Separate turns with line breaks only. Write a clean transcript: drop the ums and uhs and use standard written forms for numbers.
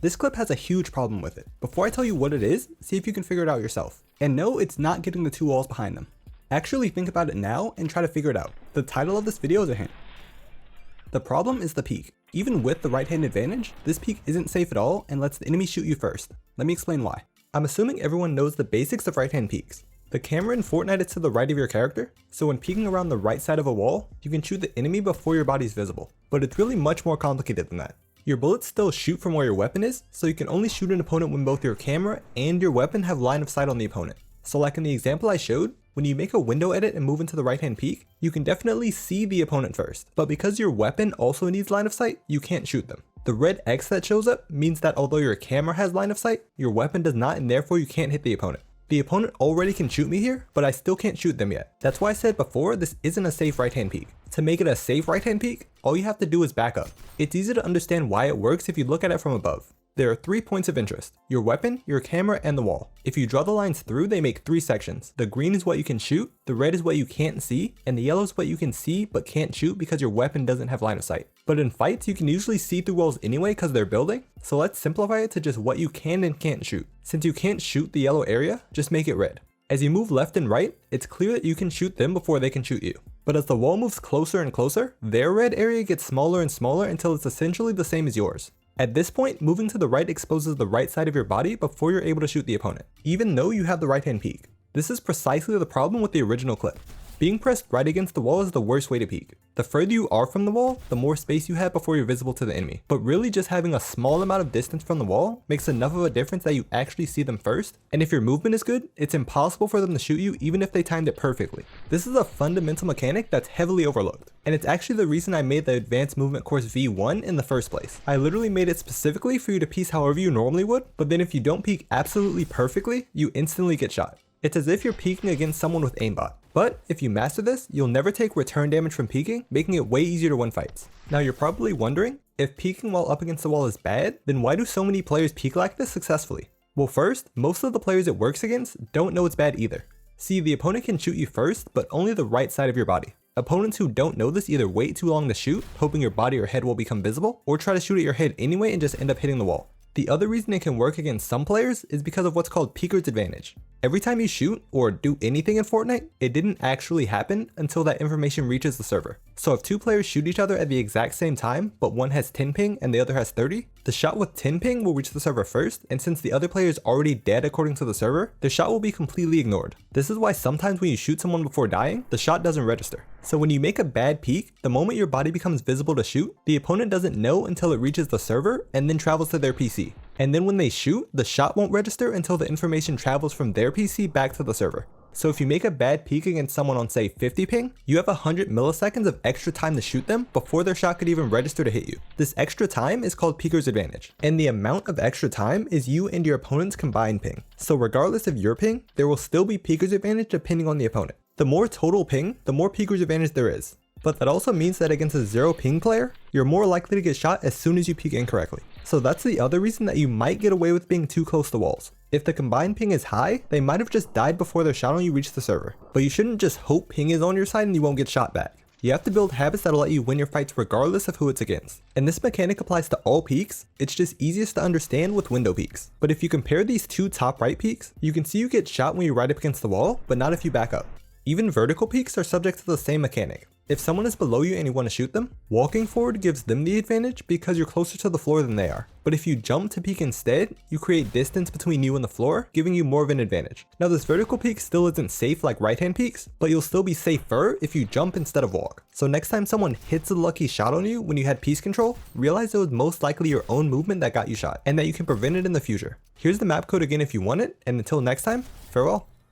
This clip has a huge problem with it. Before I tell you what it is, see if you can figure it out yourself. And no, it's not getting the two walls behind them. Actually think about it now and try to figure it out. The title of this video is a hint. The problem is the peek. Even with the right hand advantage, this peek isn't safe at all and lets the enemy shoot you first. Let me explain why. I'm assuming everyone knows the basics of right hand peeks. The camera in Fortnite is to the right of your character, so when peeking around the right side of a wall, you can shoot the enemy before your body's visible. But it's really much more complicated than that. Your bullets still shoot from where your weapon is, so you can only shoot an opponent when both your camera and your weapon have line of sight on the opponent. So like in the example I showed, when you make a window edit and move into the right hand peek, you can definitely see the opponent first. But because your weapon also needs line of sight, you can't shoot them. The red X that shows up means that although your camera has line of sight, your weapon does not, and therefore you can't hit the opponent. The opponent already can shoot me here, but I still can't shoot them yet. That's why I said before, this isn't a safe right hand peek. To make it a safe right hand peek, all you have to do is back up. It's easy to understand why it works if you look at it from above. There are 3 points of interest: your weapon, your camera, and the wall. If you draw the lines through, they make 3 sections. The green is what you can shoot, the red is what you can't see, and the yellow is what you can see but can't shoot because your weapon doesn't have line of sight. But in fights, you can usually see through walls anyway because they're building, so let's simplify it to just what you can and can't shoot. Since you can't shoot the yellow area, just make it red. As you move left and right, it's clear that you can shoot them before they can shoot you. But as the wall moves closer and closer, their red area gets smaller and smaller until it's essentially the same as yours. At this point, moving to the right exposes the right side of your body before you're able to shoot the opponent, even though you have the right hand peek. This is precisely the problem with the original clip. Being pressed right against the wall is the worst way to peek. The further you are from the wall, the more space you have before you're visible to the enemy. But really just having a small amount of distance from the wall makes enough of a difference that you actually see them first, and if your movement is good, it's impossible for them to shoot you even if they timed it perfectly. This is a fundamental mechanic that's heavily overlooked, and it's actually the reason I made the advanced movement course V1 in the first place. I literally made it specifically for you to piece however you normally would, but then if you don't peek absolutely perfectly, you instantly get shot. It's as if you're peeking against someone with aimbot. But if you master this, you'll never take return damage from peeking, making it way easier to win fights. Now you're probably wondering, if peeking while up against the wall is bad, then why do so many players peek like this successfully? Well, first, most of the players it works against don't know it's bad either. See, the opponent can shoot you first, but only the right side of your body. Opponents who don't know this either wait too long to shoot, hoping your body or head will become visible, or try to shoot at your head anyway and just end up hitting the wall. The other reason it can work against some players is because of what's called peeker's advantage. Every time you shoot or do anything in Fortnite, it didn't actually happen until that information reaches the server. So if 2 players shoot each other at the exact same time, but one has 10 ping and the other has 30, the shot with 10 ping will reach the server first, and since the other player is already dead according to the server, the shot will be completely ignored. This is why sometimes when you shoot someone before dying, the shot doesn't register. So when you make a bad peek, the moment your body becomes visible to shoot, the opponent doesn't know until it reaches the server and then travels to their PC. And then when they shoot, the shot won't register until the information travels from their PC back to the server. So if you make a bad peek against someone on say 50 ping, you have 100 milliseconds of extra time to shoot them before their shot could even register to hit you. This extra time is called peeker's advantage, and the amount of extra time is you and your opponent's combined ping. So regardless of your ping, there will still be peeker's advantage depending on the opponent. The more total ping, the more peeker's advantage there is. But that also means that against a 0 ping player, you're more likely to get shot as soon as you peek incorrectly. So that's the other reason that you might get away with being too close to walls. If the combined ping is high, they might have just died before their shot on you reached the server. But you shouldn't just hope ping is on your side and you won't get shot back. You have to build habits that'll let you win your fights regardless of who it's against. And this mechanic applies to all peeks, it's just easiest to understand with window peeks. But if you compare these 2 top right peeks, you can see you get shot when you right up against the wall, but not if you back up. Even vertical peeks are subject to the same mechanic. If someone is below you and you want to shoot them, walking forward gives them the advantage because you're closer to the floor than they are. But if you jump to peek instead, you create distance between you and the floor, giving you more of an advantage. Now this vertical peek still isn't safe like right hand peeks, but you'll still be safer if you jump instead of walk. So next time someone hits a lucky shot on you when you had piece control, realize it was most likely your own movement that got you shot, and that you can prevent it in the future. Here's the map code again if you want it, and until next time, farewell.